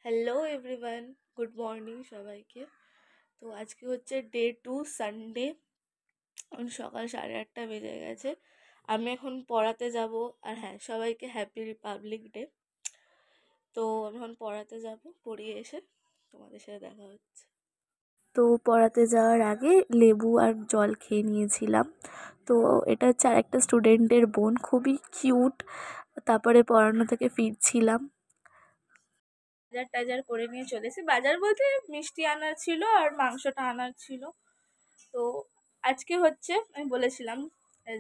Hello everyone, good morning সবাইকে। তো আজকে হচ্ছে ডে 2 সানডে। এখন সকাল 8:30 বেজে গেছে। আমি এখন পড়াতে যাব। আর হ্যাঁ, সবাইকে হ্যাপি রিপাবলিক ডে। তো আমি এখন পড়াতে যাব, পড়িয়ে এসে তোমাদের সাথে দেখা হচ্ছে। তো পড়াতে যাওয়ার আগে লেবু আর জল খেয়ে নিয়েছিলাম। তো এটা হচ্ছে আরেকটা স্টুডেন্টের বোন, খুবই কিউট। তারপরে পড়ানো থেকে ফিরছিলাম, বাজার টাজার করে নিয়ে চলে এসেছি। বাজার বলতে মিষ্টি আনার ছিল আর মাংসটা আনার ছিল। তো আজকে হচ্ছে আমি বলেছিলাম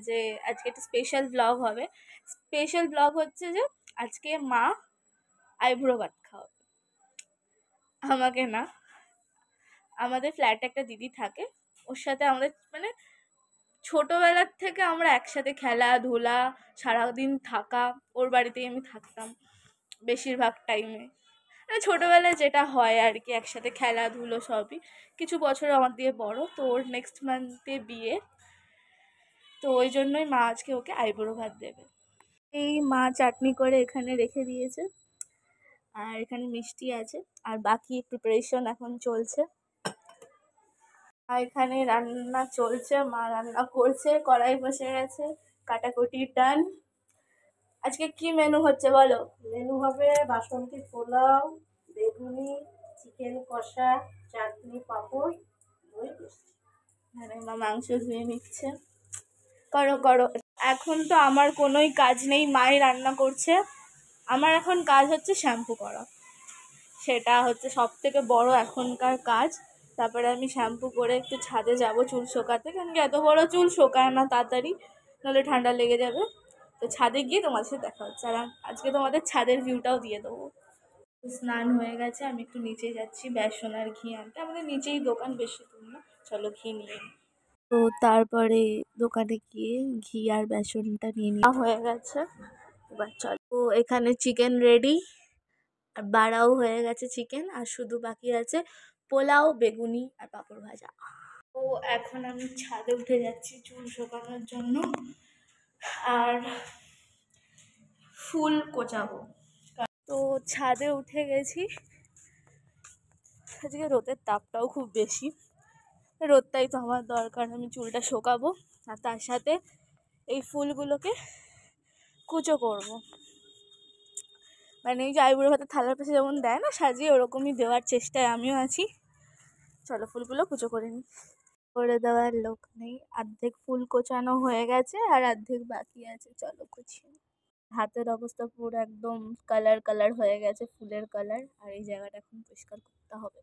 যে আজকে একটা স্পেশাল ব্লগ হবে। স্পেশাল ব্লগ হচ্ছে যে আজকে মা আইব্রো ভাত খাওয়াবে, আমাকে না। আমাদের ফ্ল্যাটে একটা দিদি থাকে, ওর সাথে আমাদের মানে ছোটোবেলার থেকে আমরা একসাথে খেলাধুলা, সারাদিন থাকা। ওর বাড়িতেই আমি থাকতাম বেশিরভাগ টাইমে। মানে ছোটোবেলায় যেটা হয় আর কি, একসাথে খেলাধুলো সবই। কিছু বছর আমার দিয়ে বড়, তো ওর নেক্সট মান্থে বিয়ে। তো ওই জন্যই মা আজকে ওকে আইবুড়ো ভাত দেবে। এই মা চাটনি করে এখানে রেখে দিয়েছে, আর এখানে মিষ্টি আছে, আর বাকি প্রিপারেশন এখন চলছে। আর এখানে রান্না চলছে, মা রান্না করছে, কড়াই বসে গেছে, কাটাকুটি ডান। আজকে কি মেনু হচ্ছে বলো? মেনু হবে বাসন্তী পোলাও, বেগুনি, চিকেন কষা, চাটনি, পাঁপড়, দই, মিষ্টি। এখানে মা মাংস ধুয়ে নিচ্ছে। করো করো। এখন তো আমার কোনোই কাজ নেই, মাই রান্না করছে। আমার এখন কাজ হচ্ছে শ্যাম্পু করা, সেটা হচ্ছে সব থেকে বড় এখনকার কাজ। তারপরে আমি শ্যাম্পু করে একটু ছাদে যাব চুল শোকাতে, কারণ কি এত বড় চুল শোকায় না তাড়াতাড়ি, নাহলে ঠান্ডা লেগে যাবে। তো ছাদে গিয়ে তোমার সাথে দেখা হচ্ছে। আর আজকে তোমাদের ছাদের ভিউটাও দিয়ে দেবো। স্নান হয়ে গেছে, আমি একটু নিচে যাচ্ছি বেসন আর ঘি আনতে। আমাদের নিচেই দোকান, বেশি দূর না। চলো ঘি নিয়ে নিই। তো তারপরে দোকানে গিয়ে ঘি আর বেসনটা নিয়ে নেওয়া হয়ে গেছে। এবার চলো। তো এখানে চিকেন রেডি, আর বাড়াও হয়ে গেছে চিকেন, আর শুধু বাকি আছে পোলাও, বেগুনি আর পাঁপড় ভাজা। তো এখন আমি ছাদে উঠে যাচ্ছি চুল শোকানোর জন্য, আর ফুল কোচাবো। তো ছাদে উঠে গেছি। আজকে রোদের তাপটাও খুব বেশি, রোদটাই তো আমার দরকার। আমি চুলটা শোকাবো, আর তার সাথে এই ফুলগুলোকে কুচো করব। মানে এই যে আইবুড়ো ভাতের থালার পাশে যেমন দেয় না সাজিয়ে, ওরকমই দেওয়ার চেষ্টায় আমিও আছি। চলো ফুলগুলো কুচো করে নিই। করে দেওয়ার লোক নেই, অর্ধেক ফুল কোচানো হয়ে গেছে আর অর্ধেক বাকি আছে। চলো কুচি। হাতের অবস্থা পুরো একদম কালার কালার হয়ে গেছে, ফুলের কালার। আর এই জায়গাটা এখন পরিষ্কার করতে হবে।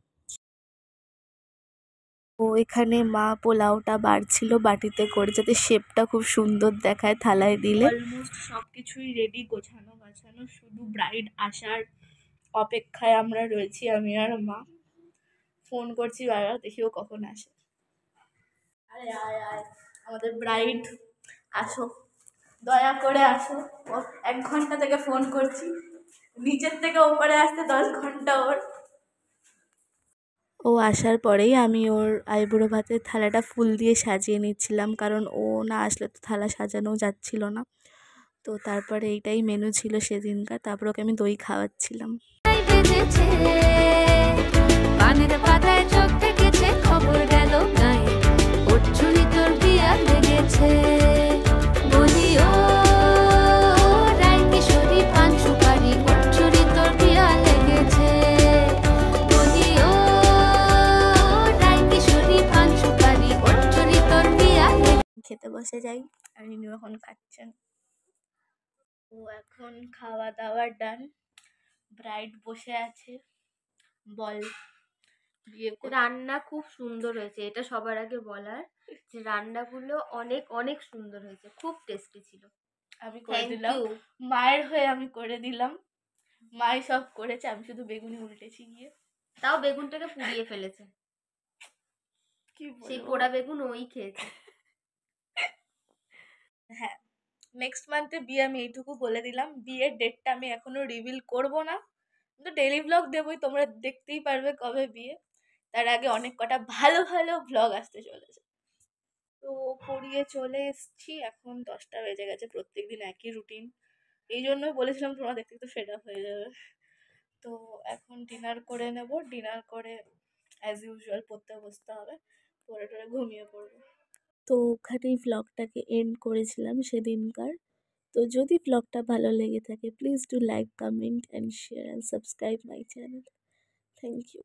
ও এখানে মা পোলাওটা বাড়ছিল বাটিতে করে, যাতে শেপটা খুব সুন্দর দেখায় থালায় দিলে। অলমোস্ট সব কিছুই রেডি, গোছানো গাছানো, শুধু ব্রাইড আসার অপেক্ষায় আমরা রয়েছি, আমি আর মা। ফোন করছি বারবার, দেখিও কখন আসে। আরে আয় আয়, আমাদের ব্রাইড, আসো, দয়া করে আসো। ও 1 ঘন্টা থেকে ফোন করছি, নিচের থেকে ওপরে আসতে 10 ঘন্টা ওর। ও আসার পরেই আমি ওর আইবুড়ো ভাতের থালাটা ফুল দিয়ে সাজিয়ে নিচ্ছিলাম, কারণ ও না আসলে তো থালা সাজানো যাচ্ছিল না। তো তারপরে এইটাই মেনু ছিল সেদিনকার। তারপর ওকে আমি দই খাওয়াচ্ছিলাম। পানের পাতায় চোখ থেকেছে, খবর গেল গায়ে, ওঠুনি তোর বিয়া লেগেছে। বলি ও রাই কিশোরী পান সুপারি, ওঠুনি তোর বিয়া লেগেছে। বলি ও রাই কিশোরী পান সুপারি, ওঠুনি তোর বিয়া লেগেছে। খেতে বসে যাই, আর ইনি এখন খাচ্ছেন। ও এখন খাওয়া দাওয়া ডান, ব্রাইড বসে আছে। বল, বিয়ে রান্না খুব সুন্দর হয়েছে, এটা সবার আগে বলার যে রান্নাগুলো অনেক অনেক সুন্দর হয়েছে, খুব টেস্টি ছিল। আমি করে থ্যাংক দিলাম, ইউ। মায়ের হয়ে আমি করে দিলাম। মাই সব করেছে, আমি শুধু বেগুনি উল্টেছি গিয়ে। তাও বেগুনটাকে পুড়িয়ে ফেলেছে, কি সেই বলবো। পোড়া বেগুন ওই খেয়েছে। হ্যাঁ, নেক্সট মান্থে বিয়ে, আমি এইটুকু বলে দিলাম। বিয়ের ডেটটা আমি এখনো রিভিল করব না, কিন্তু ডেলি ব্লগ দেবই, তোমরা দেখতেই পারবে কবে বিয়ে। তার আগে অনেক কটা ভালো ভালো ব্লগ আসতে চলেছে। তো পড়িয়ে চলে এসছি, এখন 10টা বেজে গেছে। প্রত্যেকদিন একই রুটিন, এই জন্যই বলেছিলাম তোমরা দেখতে তো ফেড আপ হয়ে যাবে। তো এখন ডিনার করে নেব, ডিনার করে অ্যাজ ইউজুয়াল পড়তে বসতে হবে, পরে টরে ঘুমিয়ে পড়বো। তো ওখানেই ভ্লগটাকে এন্ড করেছিলাম সেদিনকার। তো যদি ভ্লগটা ভালো লেগে থাকে please do like, comment and share and subscribe my channel. Thank you.